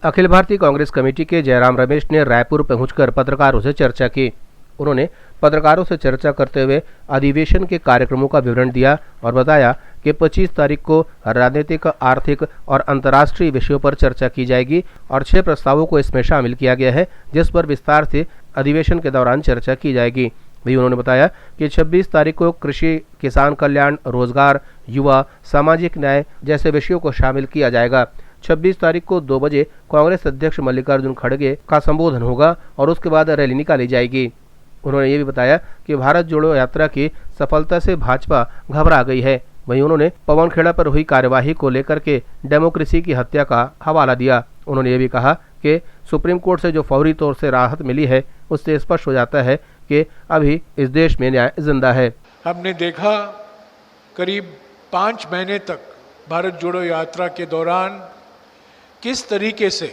Akhil Bharatiya Congress committee के जयराम रमेश ने रायपुर पहुंचकर पत्रकारों से चर्चा की। उन्होंने पत्रकारों से चर्चा करते हुए अधिवेशन के कार्यक्रमों का विवरण दिया और बताया कि 25 तारीख को राजनीतिक, आर्थिक और अंतर्राष्ट्रीय विषयों पर चर्चा की जाएगी और 6 प्रस्तावों को इसमें शामिल किया गया है, जिस पर विस्तार से अधिवेशन के दौरान चर्चा की जाएगी। वहीं उन्होंने बताया कि 26 तारीख को कृषि, किसान कल्याण, रोजगार, युवा, सामाजिक न्याय जैसे विषयों को शामिल किया जाएगा। 26 तारीख को 2 बजे कांग्रेस अध्यक्ष मल्लिकार्जुन खड़गे का संबोधन होगा और उसके बाद रैली निकाली जाएगी। उन्होंने ये भी बताया कि भारत जोड़ो यात्रा की सफलता से भाजपा घबरा गई है। वहीं उन्होंने पवन खेड़ा पर हुई कार्यवाही को लेकर के डेमोक्रेसी की हत्या का हवाला दिया। उन्होंने ये भी कहा कि सुप्रीम कोर्ट से जो फौरी तौर से राहत मिली है, उससे स्पष्ट हो जाता है कि अभी इस देश में न्याय जिंदा है। हमने देखा करीब 5 महीने तक भारत जोड़ो यात्रा के दौरान किस तरीके से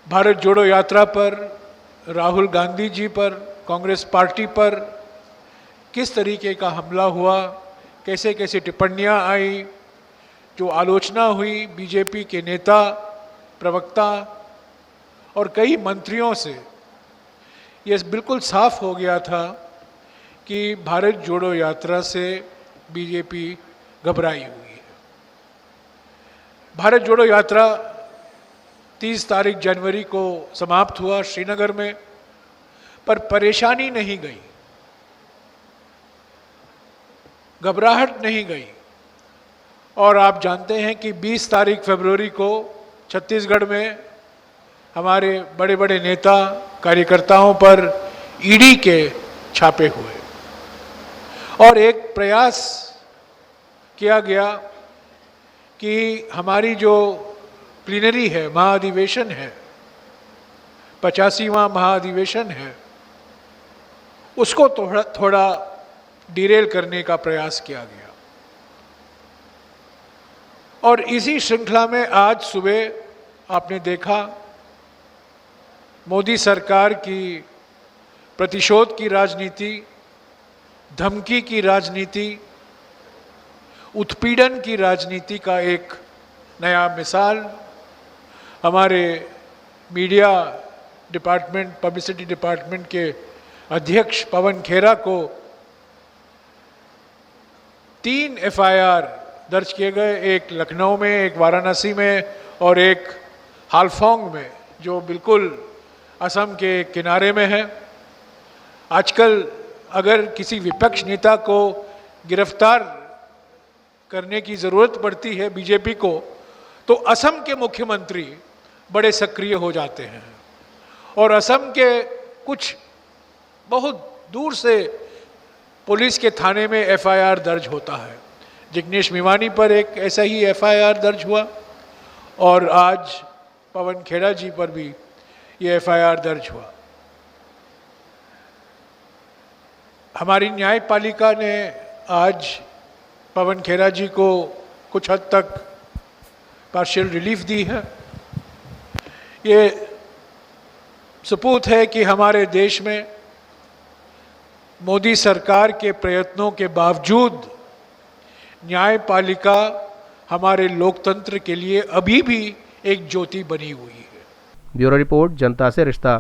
भारत जोड़ो यात्रा पर, राहुल गांधी जी पर, कांग्रेस पार्टी पर किस तरीके का हमला हुआ, कैसे कैसे टिप्पणियां आई, जो आलोचना हुई बीजेपी के नेता, प्रवक्ता और कई मंत्रियों से, यह बिल्कुल साफ हो गया था कि भारत जोड़ो यात्रा से बीजेपी घबराई हुई है। भारत जोड़ो यात्रा 30 तारीख जनवरी को समाप्त हुआ श्रीनगर में, पर परेशानी नहीं गई, घबराहट नहीं गई। और आप जानते हैं कि 20 तारीख फरवरी को छत्तीसगढ़ में हमारे बड़े बड़े नेता, कार्यकर्ताओं पर ईडी के छापे हुए और एक प्रयास किया गया कि हमारी जो प्लीनरी है, महाअधिवेशन है, 85वां महाअधिवेशन है, उसको थोड़ा डिरेल करने का प्रयास किया गया। और इसी श्रृंखला में आज सुबह आपने देखा मोदी सरकार की प्रतिशोध की राजनीति, धमकी की राजनीति, उत्पीड़न की राजनीति का एक नया मिसाल हमारे मीडिया डिपार्टमेंट, पब्लिसिटी डिपार्टमेंट के अध्यक्ष पवन खेड़ा को 3 एफआईआर दर्ज किए गए, एक लखनऊ में, एक वाराणसी में और एक हालफोंग में, जो बिल्कुल असम के किनारे में है। आजकल अगर किसी विपक्ष नेता को गिरफ्तार करने की जरूरत पड़ती है बीजेपी को, तो असम के मुख्यमंत्री बड़े सक्रिय हो जाते हैं और असम के कुछ बहुत दूर से पुलिस के थाने में एफआईआर दर्ज होता है। जिग्नेश मेवानी पर एक ऐसा ही एफआईआर दर्ज हुआ और आज पवन खेड़ा जी पर भी ये एफआईआर दर्ज हुआ। हमारी न्यायपालिका ने आज पवन खेड़ा जी को कुछ हद तक पार्शियल रिलीफ दी है। ये सबूत है कि हमारे देश में मोदी सरकार के प्रयत्नों के बावजूद न्यायपालिका हमारे लोकतंत्र के लिए अभी भी एक ज्योति बनी हुई है। ब्यूरो रिपोर्ट, जनता से रिश्ता।